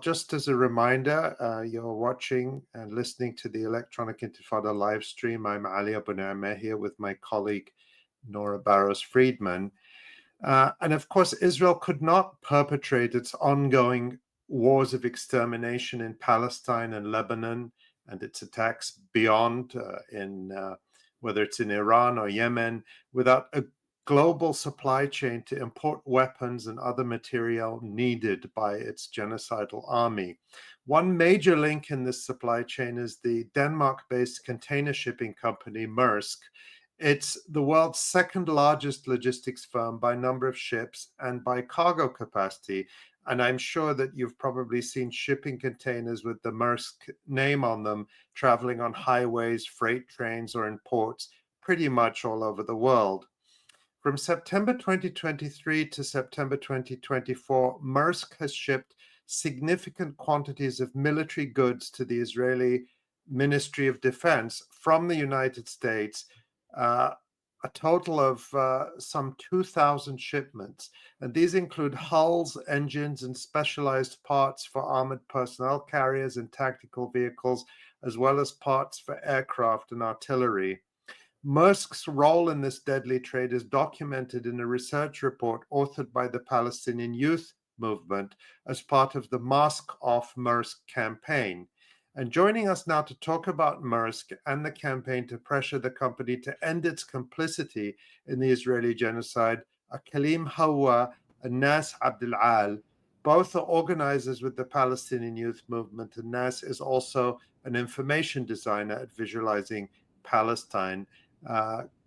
Just as a reminder, you're watching and listening to the Electronic Intifada live stream. I'm Ali Abu Ni'mah here with my colleague Nora Barrows-Friedman. And of course, Israel could not perpetrate its ongoing wars of extermination in Palestine and Lebanon and its attacks beyond, whether it's in Iran or Yemen, without a global supply chain to import weapons and other material needed by its genocidal army. One major link in this supply chain is the Denmark-based container shipping company Maersk. It's the world's second largest logistics firm by number of ships and by cargo capacity. And I'm sure that you've probably seen shipping containers with the Maersk name on them traveling on highways, freight trains, or in ports pretty much all over the world. From September 2023 to September 2024, Maersk has shipped significant quantities of military goods to the Israeli Ministry of Defense from the United States, a total of some 2,000 shipments. And these include hulls, engines, and specialized parts for armored personnel carriers and tactical vehicles, as well as parts for aircraft and artillery. Maersk's role in this deadly trade is documented in a research report authored by the Palestinian Youth Movement as part of the Mask Off Maersk campaign. And joining us now to talk about Maersk and the campaign to pressure the company to end its complicity in the Israeli genocide are Kaleem Hawa and Nas Abdel-Al. Both are organizers with the Palestinian Youth Movement, and Nas is also an information designer at Visualizing Palestine.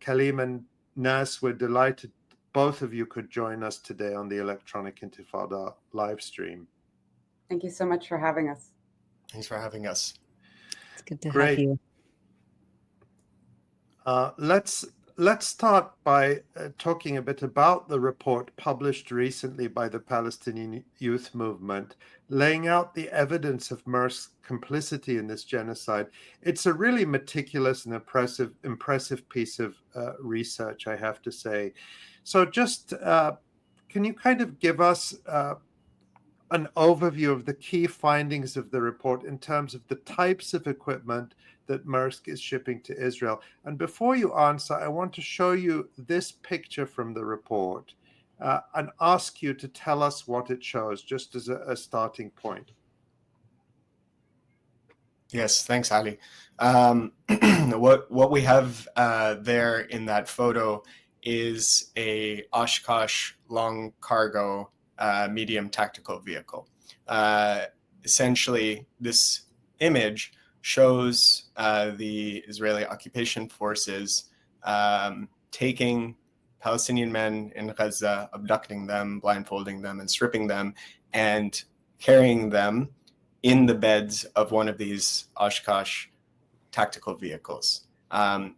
Kaleem and Nas, we're delighted both of you could join us today on the Electronic Intifada live stream. Thank you so much for having us. Thanks for having us. It's good to have you. Let's start by talking a bit about the report published recently by the Palestinian Youth Movement, laying out the evidence of Maersk's complicity in this genocide. It's a really meticulous and impressive piece of research, I have to say. So just can you kind of give us an overview of the key findings of the report in terms of the types of equipment that Maersk is shipping to Israel? And before you answer, I want to show you this picture from the report and ask you to tell us what it shows, just as a starting point. Yes, thanks, Ali. What we have there in that photo is a Oshkosh long cargo medium tactical vehicle. Essentially, this image shows the Israeli occupation forces taking Palestinian men in Gaza, abducting them, blindfolding them, and stripping them, and carrying them in the beds of one of these Oshkosh tactical vehicles.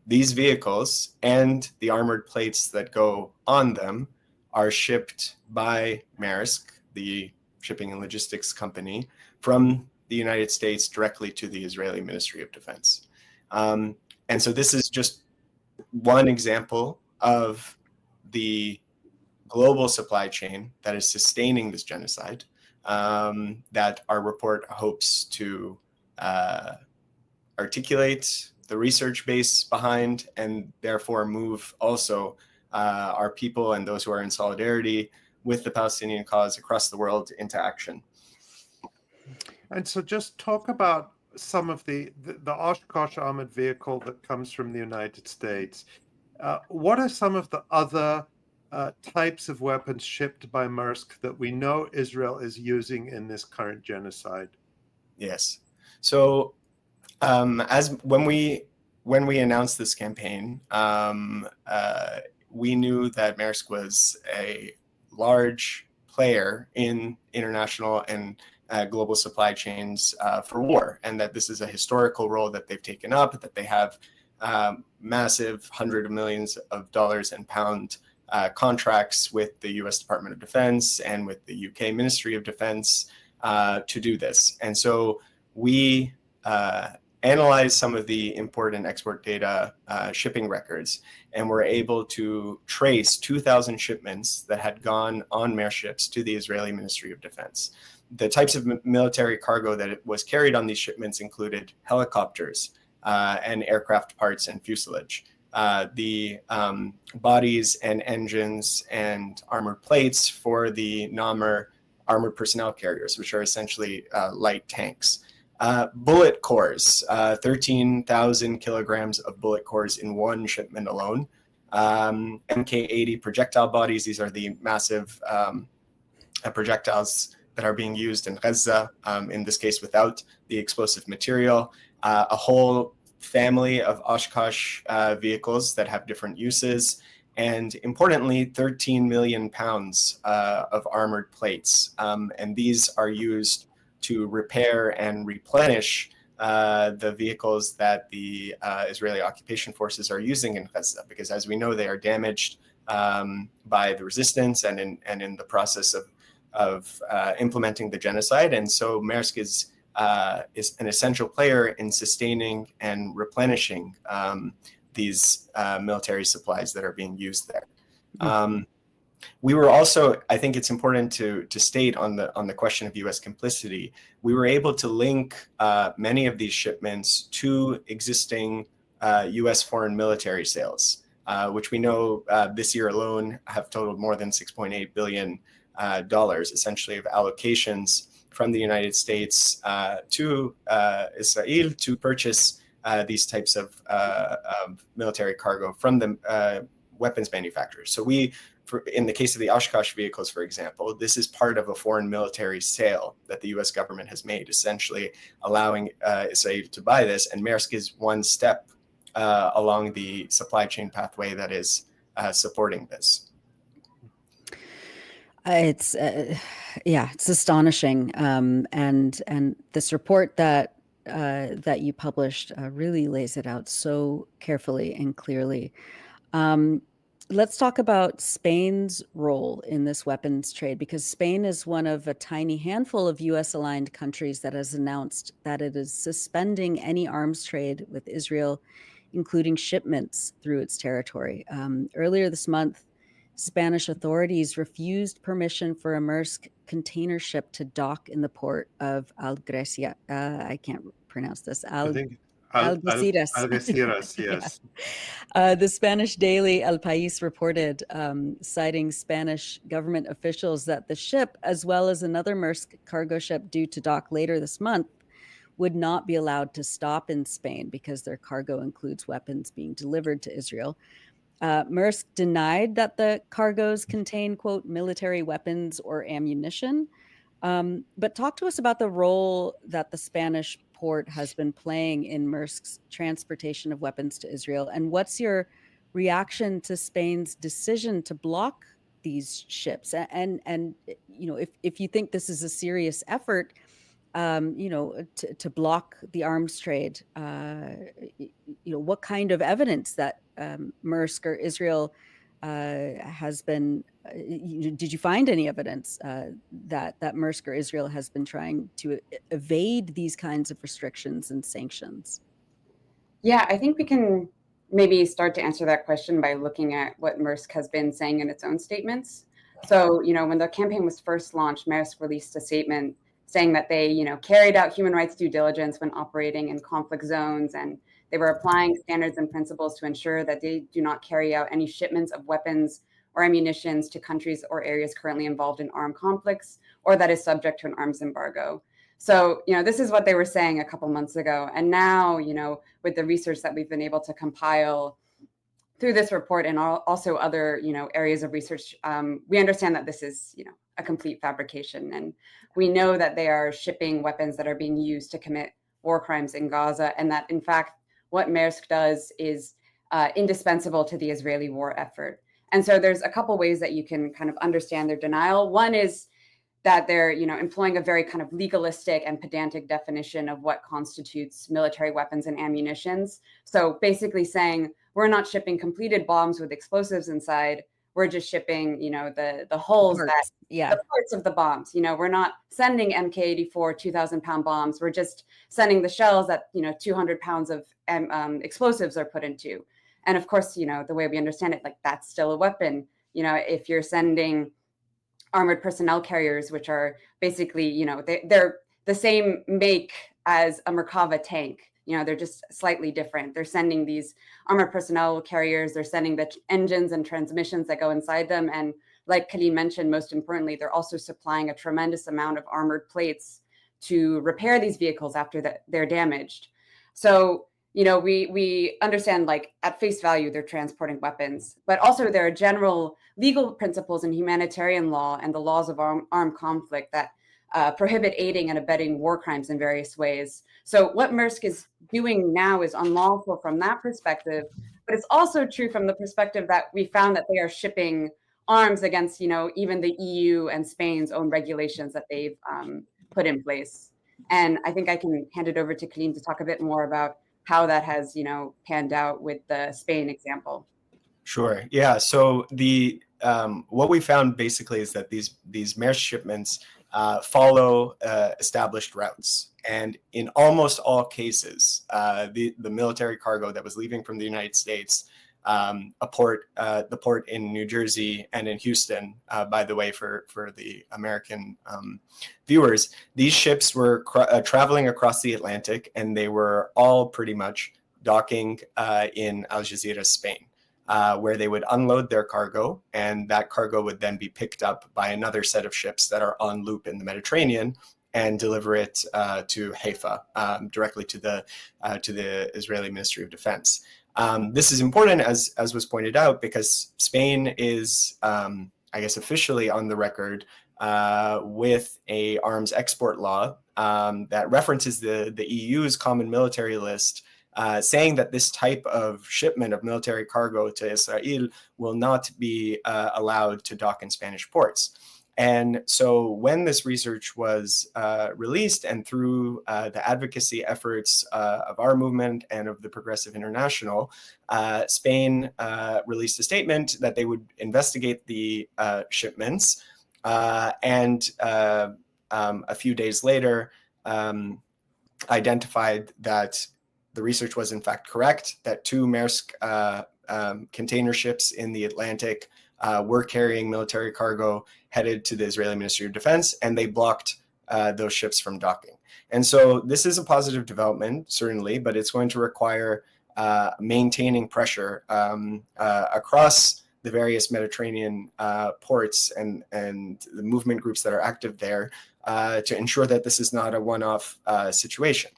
These vehicles and the armored plates that go on them are shipped by Maersk, the shipping and logistics company, from the United States directly to the Israeli Ministry of Defense. And so this is just one example of the global supply chain that is sustaining this genocide that our report hopes to articulate the research base behind, and therefore move also our people and those who are in solidarity with the Palestinian cause across the world into action. And so just talk about some of the Oshkosh armored vehicle that comes from the United States. What are some of the other types of weapons shipped by Maersk that we know Israel is using in this current genocide? Yes. So when we announced this campaign, we knew that Maersk was a large player in international and global supply chains for war, and that this is a historical role that they've taken up, that they have massive hundreds of millions of dollars and pound contracts with the US Department of Defense and with the UK Ministry of Defense to do this. And so we analyzed some of the import and export data shipping records, and were able to trace 2,000 shipments that had gone on Maersk ships to the Israeli Ministry of Defense. the types of military cargo that it was carried on these shipments included helicopters and aircraft parts and fuselage. The bodies and engines and armored plates for the NAMR armored personnel carriers, which are essentially light tanks. Bullet cores, 13,000 kilograms of bullet cores in one shipment alone. Mk-80 projectile bodies, these are the massive projectiles that are being used in Gaza, in this case without the explosive material. A whole family of Oshkosh vehicles that have different uses, and importantly, 13 million pounds of armored plates. And these are used to repair and replenish the vehicles that the Israeli occupation forces are using in Gaza, because as we know, they are damaged by the resistance and in the process of implementing the genocide. And so Maersk is an essential player in sustaining and replenishing these military supplies that are being used there. We were also, I think it's important to state on the question of U.S. complicity, we were able to link many of these shipments to existing U.S. foreign military sales, which we know this year alone have totaled more than $6.8 billion, essentially of allocations from the United States to Israel to purchase these types of military cargo from the weapons manufacturers. So in the case of the Oshkosh vehicles, for example, this is part of a foreign military sale that the U.S. government has made, essentially allowing Israel to buy this. And Maersk is one step along the supply chain pathway that is supporting this. It's astonishing, and this report that you published really lays it out so carefully and clearly. Let's talk about Spain's role in this weapons trade, because Spain is one of a tiny handful of U.S.-aligned countries that has announced that it is suspending any arms trade with Israel, including shipments through its territory. Earlier this month, Spanish authorities refused permission for a Maersk container ship to dock in the port of Algeciras. I can't pronounce this. Algeciras, yes. The Spanish daily El País reported, citing Spanish government officials, that the ship, as well as another Maersk cargo ship due to dock later this month, would not be allowed to stop in Spain because their cargo includes weapons being delivered to Israel. Maersk denied that the cargoes contain, quote, military weapons or ammunition. But talk to us about the role that the Spanish port has been playing in Maersk's transportation of weapons to Israel. And what's your reaction to Spain's decision to block these ships? And you know, if you think this is a serious effort, you know, to block the arms trade, you know, what kind of evidence that Maersk or Israel has been, did you find any evidence that Maersk or Israel has been trying to evade these kinds of restrictions and sanctions? Yeah, I think we can maybe start to answer that question by looking at what Maersk has been saying in its own statements. So, you know, when the campaign was first launched, Maersk released a statement saying that they, you know, carried out human rights due diligence when operating in conflict zones, and they were applying standards and principles to ensure that they do not carry out any shipments of weapons or ammunitions to countries or areas currently involved in armed conflicts or that is subject to an arms embargo. So, you know, this is what they were saying a couple months ago. And now, you know, with the research that we've been able to compile through this report and also other, you know, areas of research, we understand that this is, you know, a complete fabrication. And we know that they are shipping weapons that are being used to commit war crimes in Gaza, and that, in fact, what Maersk does is indispensable to the Israeli war effort. And so there's a couple ways that you can kind of understand their denial. One is that they're, you know, employing a very kind of legalistic and pedantic definition of what constitutes military weapons and ammunitions. So basically saying, we're not shipping completed bombs with explosives inside. We're just shipping, you know, the holes, the parts of the bombs. You know, we're not sending Mk-84 2,000-pound bombs. We're just sending the shells that, you know, 200 pounds of explosives are put into. And of course, you know, the way we understand it, like, that's still a weapon. You know, if you're sending armored personnel carriers, which are basically, they're the same make as a Merkava tank. They're just slightly different. They're sending these armored personnel carriers, they're sending the engines and transmissions that go inside them. And like Kaleem mentioned, most importantly, they're also supplying a tremendous amount of armored plates to repair these vehicles after they're damaged. So, we understand, like, at face value, they're transporting weapons, but also there are general legal principles in humanitarian law and the laws of armed conflict that prohibit aiding and abetting war crimes in various ways. So what Maersk is doing now is unlawful from that perspective, but it's also true from the perspective that we found that they are shipping arms against, even the EU and Spain's own regulations that they've put in place. And I think I can hand it over to Kaleem to talk a bit more about how that has, panned out with the Spain example. Sure. Yeah. So the what we found basically is that these Maersk shipments follow established routes, and in almost all cases, the military cargo that was leaving from the United States, the port in New Jersey and in Houston, by the way, for the American viewers, these ships were traveling across the Atlantic, and they were all pretty much docking in Algeciras, Spain. Where they would unload their cargo, and that cargo would then be picked up by another set of ships that are en route in the Mediterranean and deliver it to Haifa, directly to the Israeli Ministry of Defense. This is important, as was pointed out, because Spain is, I guess, officially on the record with a arms export law that references the EU's common military list, saying that this type of shipment of military cargo to Israel will not be allowed to dock in Spanish ports. And so when this research was released, and through the advocacy efforts of our movement and of the Progressive International, Spain released a statement that they would investigate the shipments, and a few days later identified that the research was in fact correct, that two Maersk container ships in the Atlantic were carrying military cargo headed to the Israeli Ministry of Defense, and they blocked those ships from docking. And so this is a positive development, certainly, but it's going to require maintaining pressure across the various Mediterranean ports and the movement groups that are active there to ensure that this is not a one-off situation.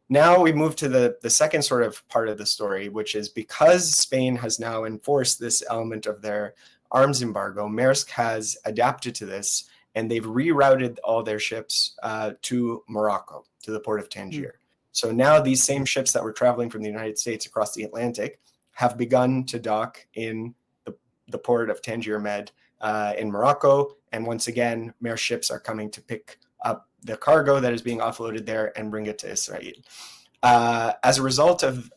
Now we move to the second sort of part of the story, which is because Spain has now enforced this element of their arms embargo, Maersk has adapted to this, and they've rerouted all their ships to Morocco, to the port of Tangier. So now these same ships that were traveling from the United States across the Atlantic have begun to dock in the port of Tangier Med in Morocco. And once again, Maersk ships are coming to pick up the cargo that is being offloaded there and bring it to Israel. As a result of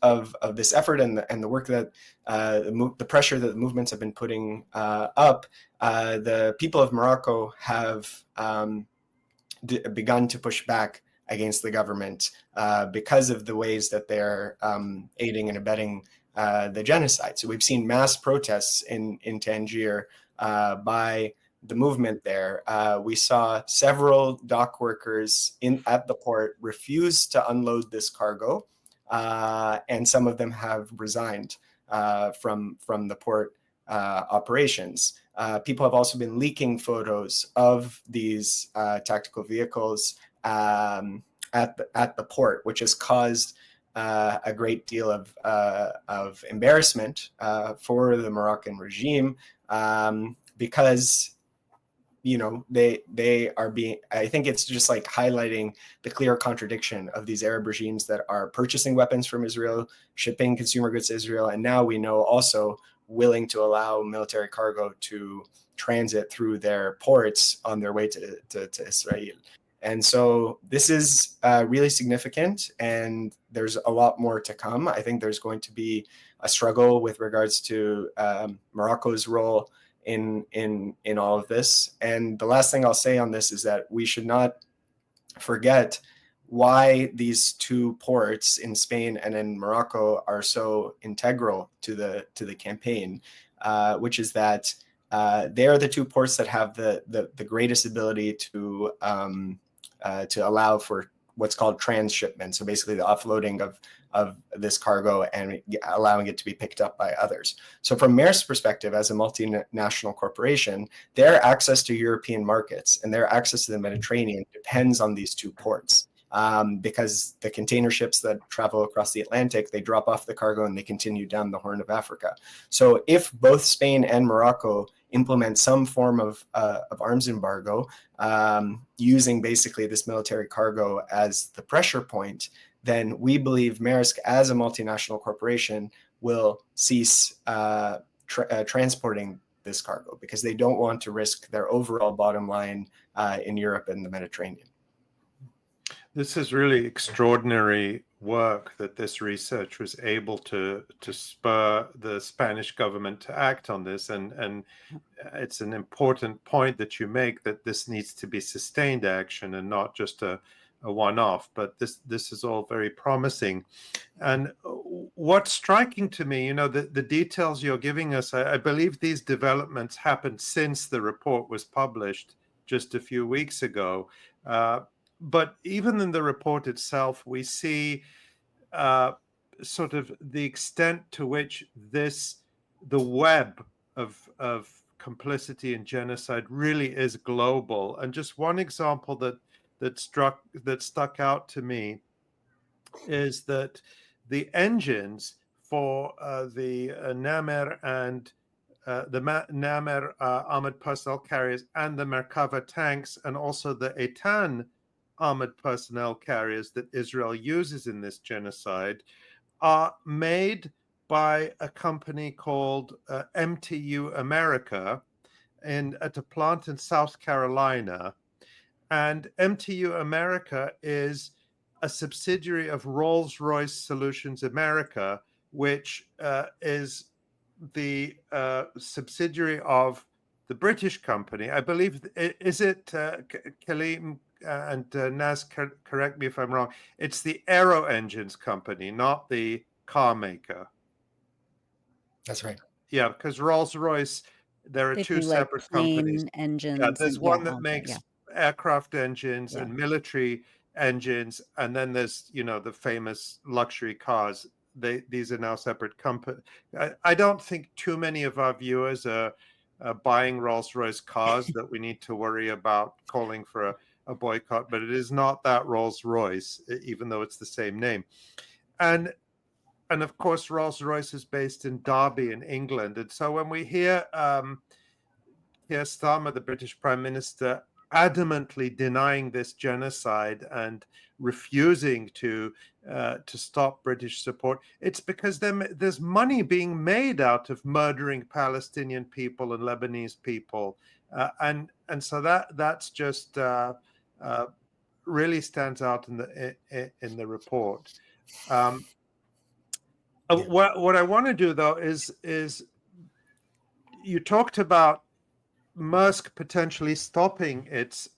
this effort and the work that the pressure that the movements have been putting up, the people of Morocco have begun to push back against the government because of the ways that they're aiding and abetting the genocide. So we've seen mass protests in Tangier by the movement there. We saw several dock workers at the port refuse to unload this cargo, and some of them have resigned from the port operations. People have also been leaking photos of these tactical vehicles at the port, which has caused a great deal of embarrassment for the Moroccan regime, because they are being, I think it's just like highlighting the clear contradiction of these Arab regimes that are purchasing weapons from Israel, shipping consumer goods to Israel, and now we know also willing to allow military cargo to transit through their ports on their way to Israel. And so this is really significant, and there's a lot more to come. I think there's going to be a struggle with regards to Morocco's role in all of this. And the last thing I'll say on this is that we should not forget why these two ports in Spain and in Morocco are so integral to the campaign, which is that They are the two ports that have the greatest ability to allow for what's called transshipment. So basically the offloading of this cargo and allowing it to be picked up by others. So from Maersk's perspective, as a multinational corporation, their access to European markets and their access to the Mediterranean depends on these two ports. Because the container ships that travel across the Atlantic, they drop off the cargo and they continue down the Horn of Africa. So if both Spain and Morocco implement some form of arms embargo, using basically this military cargo as the pressure point, then we believe Maersk, as a multinational corporation, will cease transporting this cargo because they don't want to risk their overall bottom line in Europe and the Mediterranean. This is really extraordinary work that this research was able to spur the Spanish government to act on this, and it's an important point that you make, that this needs to be sustained action and not just a one-off. But this is all very promising. And what's striking to me, the details you're giving us, I believe these developments happened since the report was published just a few weeks ago. But even in the report itself, we see sort of the extent to which the web of complicity and genocide really is global. And just one example that stuck out to me is that the engines for the Namer and the Namer armored personnel carriers and the Merkava tanks, and also the Eitan armored personnel carriers that Israel uses in this genocide, are made by a company called MTU America at a plant in South Carolina. And MTU America is a subsidiary of Rolls-Royce Solutions America, which is the subsidiary of the British company. I believe, is it Kaleem and Naz, correct me if I'm wrong, it's the aero engines company, not the car maker. That's right. Yeah, because Rolls-Royce, there are two separate companies. Engines. Yeah, there's one that makes aircraft engines and military engines, and then there's the famous luxury cars. These are now separate companies. I don't think too many of our viewers are buying Rolls-Royce cars that we need to worry about calling for a boycott, but it is not that Rolls-Royce, even though it's the same name. And of course, Rolls-Royce is based in Derby in England. And so when we hear Keir Starmer, the British Prime Minister, adamantly denying this genocide and refusing to stop British support, it's because there's money being made out of murdering Palestinian people and Lebanese people, and so that's just really stands out in the report. What I want to do though is you talked about Maersk potentially stopping its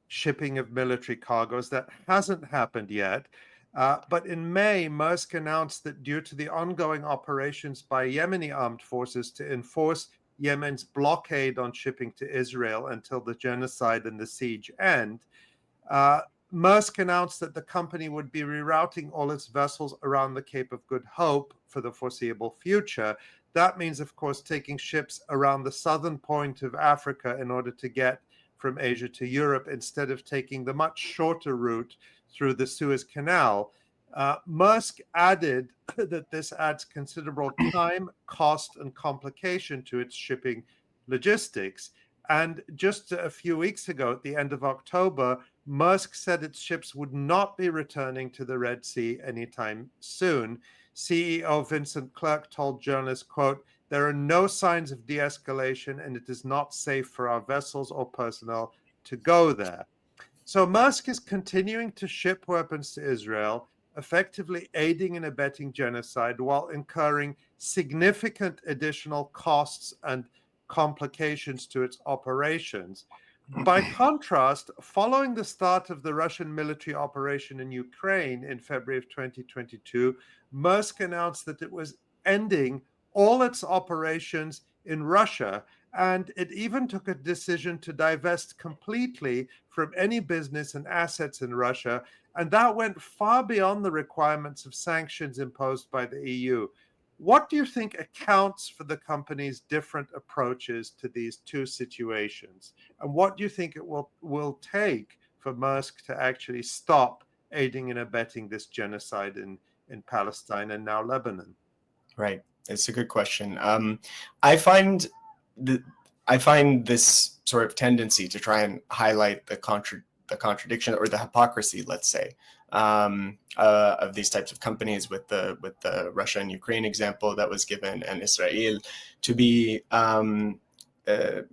shipping of military cargoes. That hasn't happened yet. But in May, Maersk announced that due to the ongoing operations by Yemeni armed forces to enforce Yemen's blockade on shipping to Israel until the genocide and the siege end, Maersk announced that the company would be rerouting all its vessels around the Cape of Good Hope for the foreseeable future. That means, of course, taking ships around the southern point of Africa in order to get from Asia to Europe, instead of taking the much shorter route through the Suez Canal. Maersk added that this adds considerable time, cost, and complication to its shipping logistics. And just a few weeks ago, at the end of October, Maersk said its ships would not be returning to the Red Sea anytime soon. CEO Vincent Clerc told journalists, quote, "There are no signs of de-escalation and it is not safe for our vessels or personnel to go there." So Maersk is continuing to ship weapons to Israel, effectively aiding and abetting genocide while incurring significant additional costs and complications to its operations. By contrast, following the start of the Russian military operation in Ukraine in February of 2022, Maersk announced that it was ending all its operations in Russia. And it even took a decision to divest completely from any business and assets in Russia. And that went far beyond the requirements of sanctions imposed by the EU. What do you think accounts for the company's different approaches to these two situations? And what do you think it will take for Maersk to actually stop aiding and abetting this genocide in Palestine and now Lebanon? Right. It's a good question. I find this sort of tendency to try and highlight the contradiction or the hypocrisy, let's say, of these types of companies with the Russia and Ukraine example that was given, and Israel, to be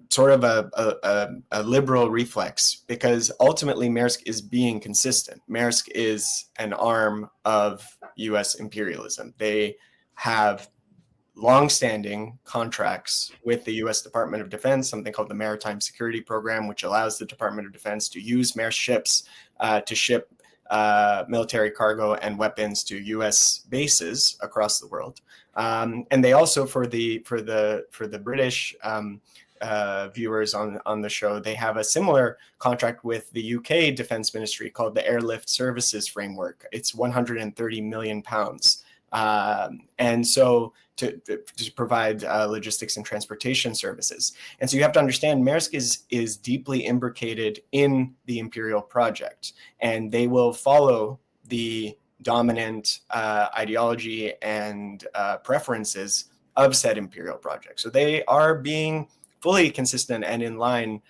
sort of a liberal reflex, because ultimately Maersk is being consistent. Maersk is an arm of U.S. imperialism. They have long-standing contracts with the U.S. Department of Defense, something called the Maritime Security Program, which allows the Department of Defense to use Maersk ships to ship military cargo and weapons to U.S. bases across the world. And they also, for the British viewers on the show, they have a similar contract with the UK Defence Ministry called the Airlift Services Framework. It's 130 million pounds. And so to provide logistics and transportation services. And so you have to understand Maersk is deeply imbricated in the imperial project, and they will follow the dominant ideology and preferences of said imperial project. So they are being fully consistent and in line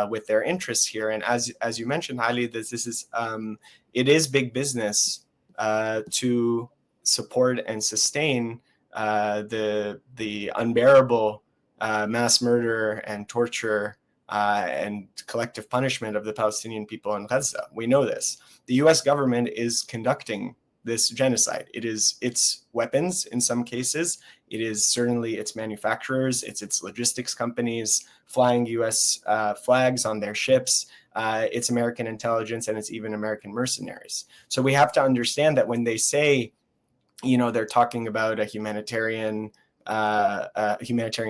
with their interests here. And as you mentioned, Haile, this is it is big business to support and sustain the unbearable mass murder and torture and collective punishment of the Palestinian people in Gaza. We know this. The U.S. government is conducting this genocide. It is its weapons in some cases. It is certainly its manufacturers. It's its logistics companies flying U.S. Flags on their ships. It's American intelligence, and it's even American mercenaries. So we have to understand that when they say, they're talking about a humanitarian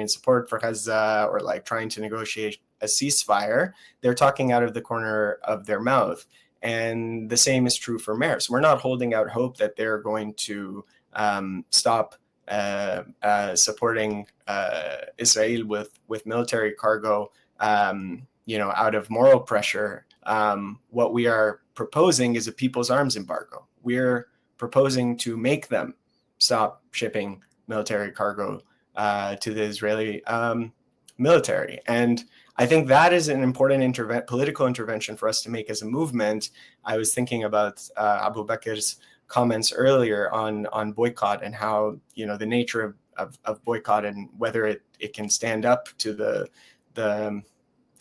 support for Gaza, or like trying to negotiate a ceasefire, they're talking out of the corner of their mouth. And the same is true for Maersk. We're not holding out hope that they're going to stop supporting Israel with military cargo, out of moral pressure. What we are proposing is a people's arms embargo. We're proposing to make them stop shipping military cargo to the Israeli military. And I think that is an important political intervention for us to make as a movement. I was thinking about Abu Bakr's comments earlier on boycott, and how, the nature of boycott, and whether it can stand up to the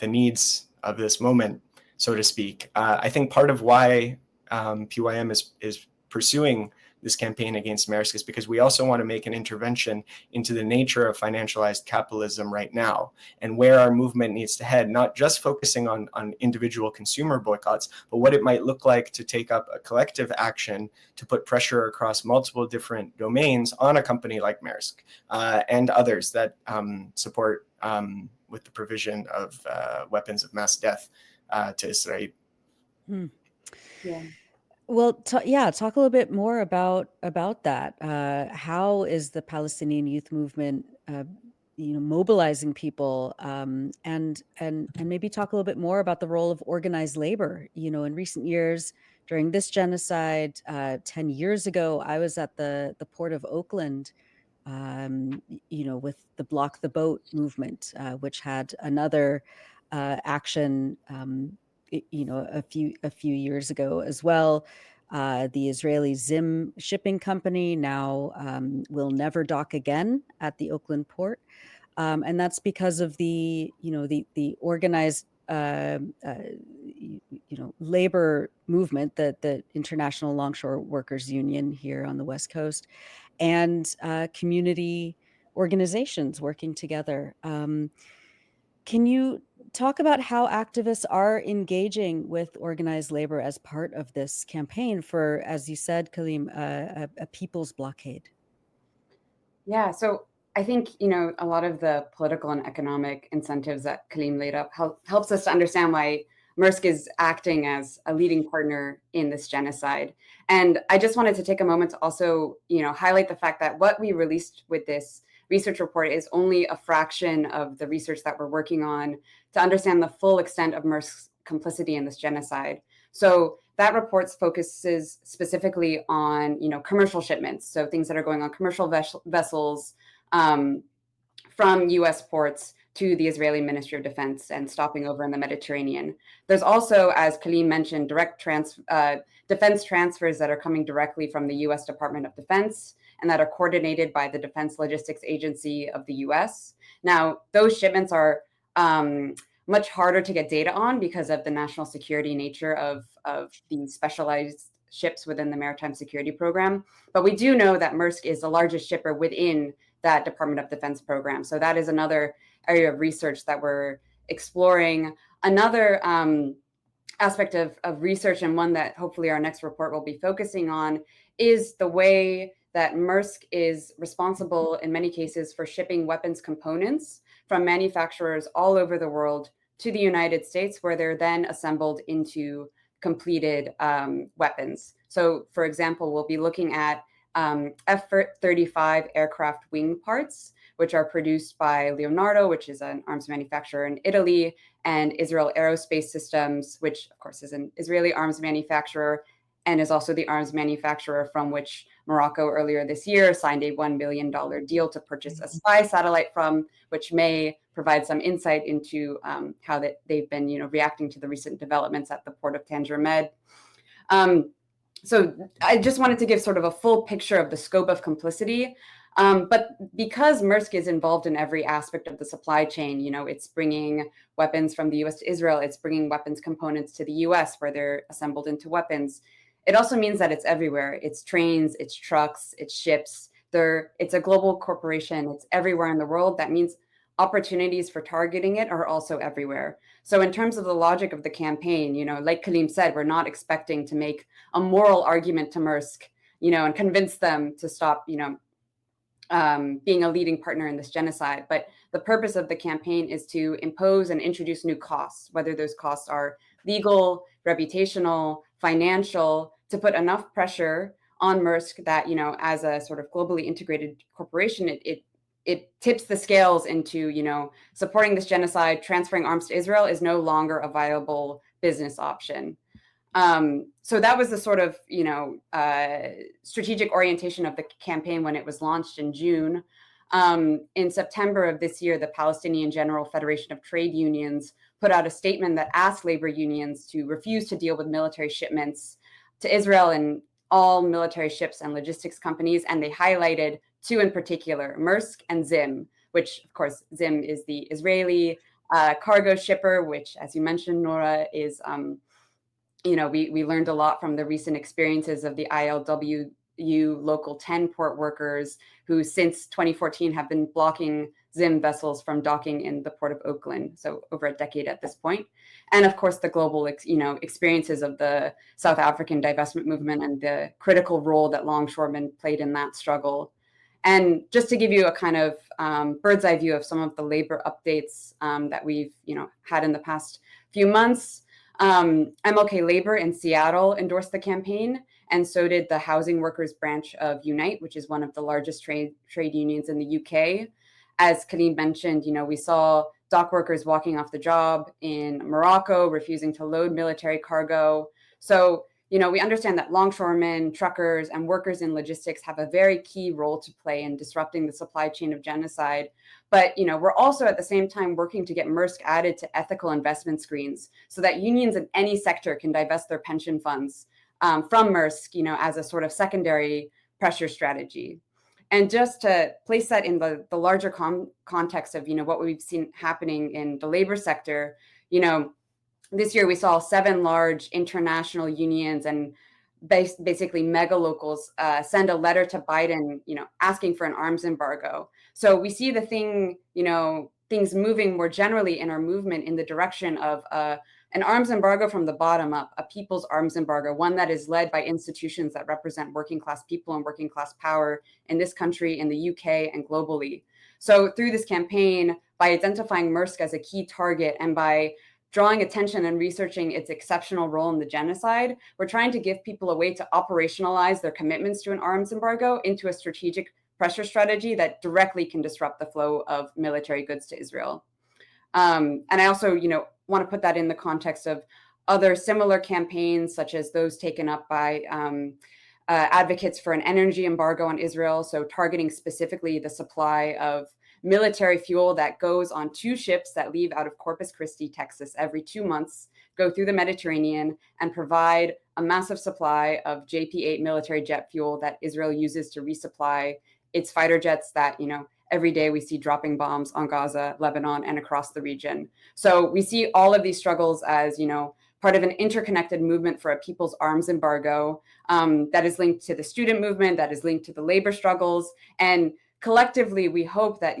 needs of this moment, so to speak. I think part of why PYM is pursuing this campaign against Maersk is because we also want to make an intervention into the nature of financialized capitalism right now, and where our movement needs to head, not just focusing on individual consumer boycotts, but what it might look like to take up a collective action to put pressure across multiple different domains on a company like Maersk and others that support with the provision of weapons of mass death to Israel. Yeah. Well, talk a little bit more about that. How is the Palestinian Youth Movement, mobilizing people, and maybe talk a little bit more about the role of organized labor. In recent years, during this genocide, 10 years ago, I was at the port of Oakland, with the Block the Boat movement, which had another action. A few years ago as well. The Israeli Zim shipping company now will never dock again at the Oakland port, and that's because of the organized labor movement, the International Longshore Workers Union here on the West Coast, and community organizations working together. Can you talk about how activists are engaging with organized labor as part of this campaign for, as you said, Kaleem, a people's blockade? Yeah, so I think, a lot of the political and economic incentives that Kaleem laid up helps us to understand why Maersk is acting as a leading partner in this genocide. And I just wanted to take a moment to also, highlight the fact that what we released with this research report is only a fraction of the research that we're working on to understand the full extent of Maersk's complicity in this genocide. So that report focuses specifically on, commercial shipments, so things that are going on commercial vessels from U.S. ports to the Israeli Ministry of Defense and stopping over in the Mediterranean. There's also, as Kaleem mentioned, direct defense transfers that are coming directly from the U.S. Department of Defense and that are coordinated by the Defense Logistics Agency of the U.S. Now, those shipments are much harder to get data on because of the national security nature of these specialized ships within the Maritime Security Program. But we do know that Maersk is the largest shipper within that Department of Defense program. So that is another area of research that we're exploring. Another aspect of research, and one that hopefully our next report will be focusing on, is the way that Maersk is responsible in many cases for shipping weapons components from manufacturers all over the world to the United States, where they're then assembled into completed weapons. So, for example, we'll be looking at F-35 aircraft wing parts, which are produced by Leonardo, which is an arms manufacturer in Italy, and Israel Aerospace Systems, which of course is an Israeli arms manufacturer and is also the arms manufacturer from which Morocco earlier this year signed a $1 billion deal to purchase a spy satellite from, which may provide some insight into how they've been, reacting to the recent developments at the port of Tanger Med. So I just wanted to give sort of a full picture of the scope of complicity. But because Maersk is involved in every aspect of the supply chain, it's bringing weapons from the US to Israel, it's bringing weapons components to the US where they're assembled into weapons. It also means that it's everywhere. It's trains, it's trucks, it's ships. It's a global corporation. It's everywhere in the world. That means opportunities for targeting it are also everywhere. So in terms of the logic of the campaign, like Kaleem said, we're not expecting to make a moral argument to Maersk, and convince them to stop, being a leading partner in this genocide. But the purpose of the campaign is to impose and introduce new costs, whether those costs are legal, reputational, financial, to put enough pressure on Maersk that, as a sort of globally integrated corporation, it tips the scales into, supporting this genocide, transferring arms to Israel is no longer a viable business option. So that was the sort of, strategic orientation of the campaign when it was launched in June. In September of this year, the Palestinian General Federation of Trade Unions put out a statement that asked labor unions to refuse to deal with military shipments to Israel and all military ships and logistics companies. And they highlighted two in particular, Maersk and 𝐓𝐡𝐞, which of course 𝐓𝐡𝐞 is the Israeli cargo shipper, which, as you mentioned, Nora, is, we learned a lot from the recent experiences of the ILWU Local 10 port workers who since 2014 have been blocking 𝐓𝐡𝐞 vessels from docking in the port of Oakland, so over a decade at this point. And of course, the global, experiences of the South African divestment movement and the critical role that longshoremen played in that struggle. And just to give you a kind of bird's eye view of some of the labor updates that we've, had in the past few months, MLK Labor in Seattle endorsed the campaign, and so did the Housing Workers Branch of Unite, which is one of the largest trade unions in the UK. As Kaleem mentioned, we saw dock workers walking off the job in Morocco, refusing to load military cargo. So, we understand that longshoremen, truckers, and workers in logistics have a very key role to play in disrupting the supply chain of genocide. But, we're also at the same time working to get Maersk added to ethical investment screens so that unions in any sector can divest their pension funds from Maersk, as a sort of secondary pressure strategy. And just to place that in the larger context of, what we've seen happening in the labor sector, this year we saw 7 large international unions and basically mega locals send a letter to Biden, asking for an arms embargo. So we see things moving more generally in our movement in the direction of an arms embargo from the bottom up, a people's arms embargo, one that is led by institutions that represent working class people and working class power in this country, in the UK, and globally. So through this campaign, by identifying Maersk as a key target and by drawing attention and researching its exceptional role in the genocide, we're trying to give people a way to operationalize their commitments to an arms embargo into a strategic pressure strategy that directly can disrupt the flow of military goods to Israel. And I also, want to put that in the context of other similar campaigns, such as those taken up by advocates for an energy embargo on Israel, so targeting specifically the supply of military fuel that goes on 2 ships that leave out of Corpus Christi, Texas, every 2 months, go through the Mediterranean, and provide a massive supply of JP-8 military jet fuel that Israel uses to resupply its fighter jets that, every day we see dropping bombs on Gaza, Lebanon, and across the region. So we see all of these struggles as, part of an interconnected movement for a people's arms embargo that is linked to the student movement, that is linked to the labor struggles. And collectively, we hope that,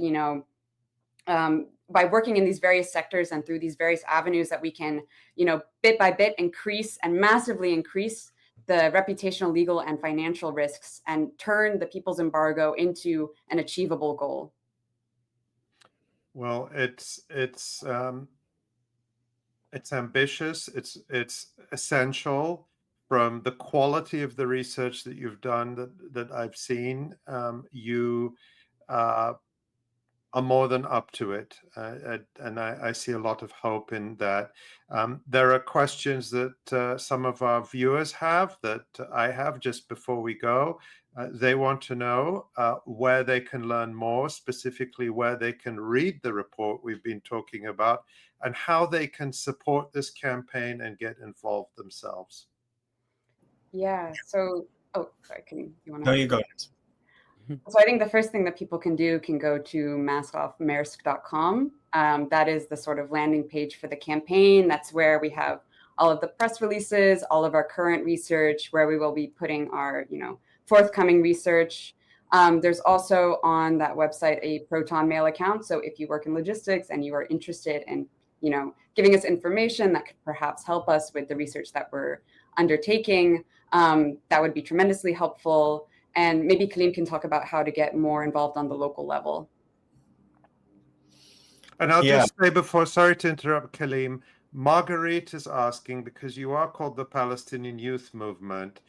by working in these various sectors and through these various avenues that we can, bit by bit increase and massively increase the reputational, legal, and financial risks and turn the people's embargo into an achievable goal. Well, it's ambitious. It's essential. From the quality of the research that you've done, that I've seen, you are more than up to it, and I see a lot of hope in that. There are questions that some of our viewers have, that I have, just before we go. They want to know where they can learn more, specifically where they can read the report we've been talking about, and how they can support this campaign and get involved themselves. Yeah. So, sorry, you want to? No, you go. So I think the first thing that people can do can go to maskoffmaersk.com. That is the sort of landing page for the campaign. That's where we have all of the press releases, all of our current research, where we will be putting our, forthcoming research. There's also on that website a Proton Mail account. So if you work in logistics and you are interested in, giving us information that could perhaps help us with the research that we're undertaking, that would be tremendously helpful. And maybe Kaleem can talk about how to get more involved on the local level. And I'll just say before, sorry to interrupt, Kaleem, Marguerite is asking, because you are called the Palestinian Youth Movement,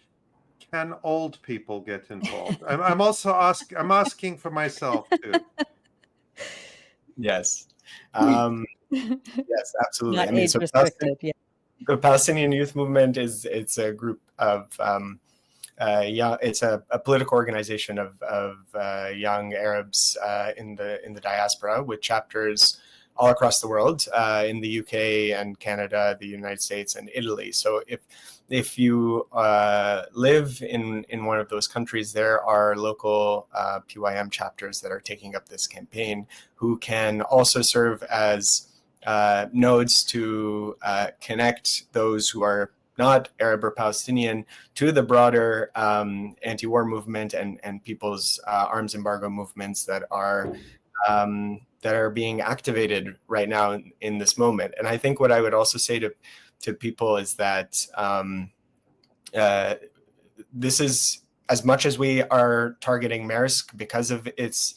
can old people get involved? I'm also asking for myself too. Yes. Yes, absolutely. Not age restricted, yeah. The Palestinian Youth Movement it's a group of it's a political organization of young Arabs in the diaspora, with chapters all across the world, in the UK and Canada, the United States, and Italy. So if you live in one of those countries, there are local PYM chapters that are taking up this campaign, who can also serve as nodes to connect those who are not Arab or Palestinian to the broader anti-war movement and people's arms embargo movements that are being activated right now in this moment. And I think what I would also say to people is that this is, as much as we are targeting Maersk because of its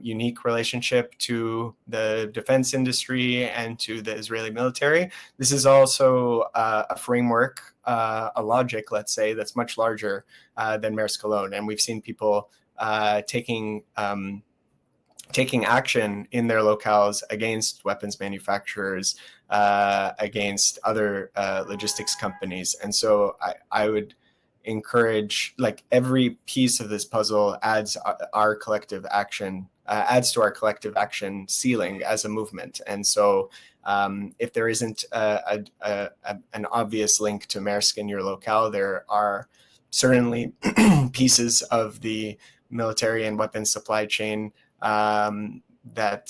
unique relationship to the defense industry and to the Israeli military, this is also a framework, a logic, let's say, that's much larger than Maersk alone. And we've seen people taking action in their locales against weapons manufacturers, against other logistics companies. And so I would encourage, like, every piece of this puzzle adds to our collective action ceiling as a movement. And so if there isn't an obvious link to Maersk in your locale, there are certainly pieces of the military and weapons supply chain that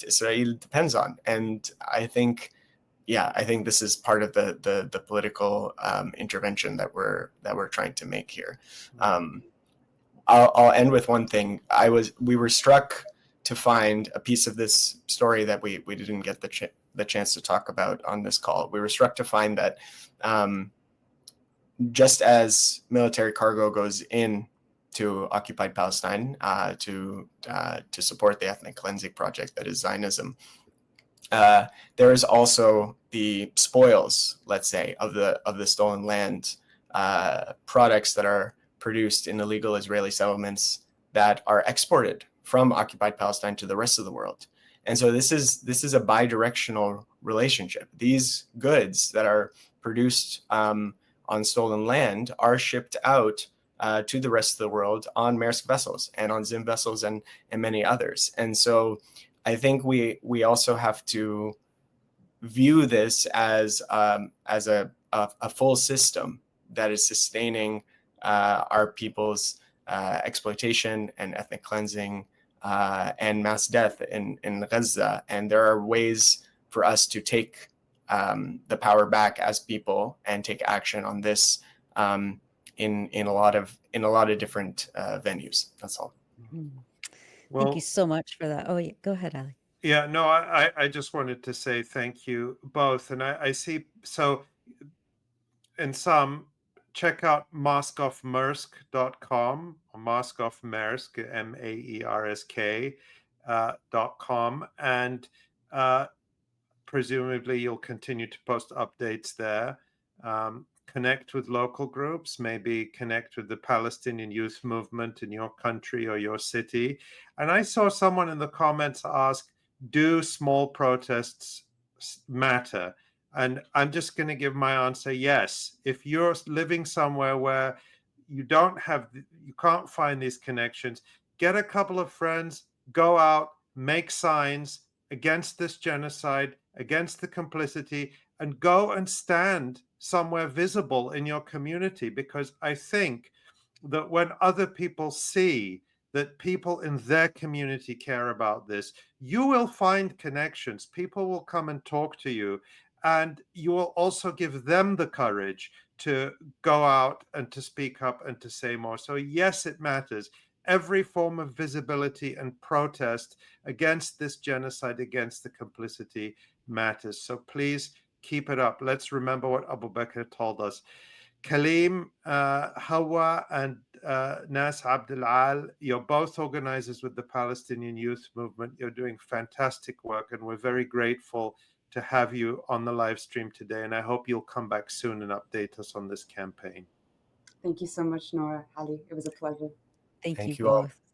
Israel depends on. And I think this is part of the political intervention that we're trying to make here. I'll end with one thing. We were struck to find a piece of this story that we didn't get the chance to talk about on this call. We were struck to find that just as military cargo goes in to occupied Palestine to support the ethnic cleansing project that is Zionism. There is also the spoils, let's say, of the stolen land, products that are produced in illegal Israeli settlements that are exported from occupied Palestine to the rest of the world. And so this is a bidirectional relationship. These goods that are produced on stolen land are shipped out to the rest of the world on Maersk vessels and on Zim vessels and many others. And so I think we also have to view this as a full system that is sustaining our people's exploitation and ethnic cleansing and mass death in Gaza. And there are ways for us to take the power back as people and take action on this in a lot of different venues. That's all. Well, thank you so much for that. Oh, yeah, go ahead, Ali. Yeah, no, I just wanted to say thank you both. And I see, so in some, check out maerskoffmaersk.com or maerskoffmaersk, Maersk.com. And presumably you'll continue to post updates there. Connect with local groups, maybe connect with the Palestinian Youth Movement in your country or your city. And I saw someone in the comments ask, do small protests matter? And I'm just going to give my answer, yes. If you're living somewhere where you can't find these connections, get a couple of friends, go out, make signs against this genocide, against the complicity, and go and stand somewhere visible in your community. Because I think that when other people see that people in their community care about this, you will find connections. People will come and talk to you, and you will also give them the courage to go out and to speak up and to say more. So yes, it matters. Every form of visibility and protest against this genocide, against the complicity, matters. So please keep it up. Let's remember what Abu Bakr told us. Kaleem, Hawa, and Nas Abdelal, you're both organizers with the Palestinian Youth Movement. You're doing fantastic work, and we're very grateful to have you on the live stream today. And I hope you'll come back soon and update us on this campaign. Thank you so much, Nora, Ali. It was a pleasure. Thank you all. both.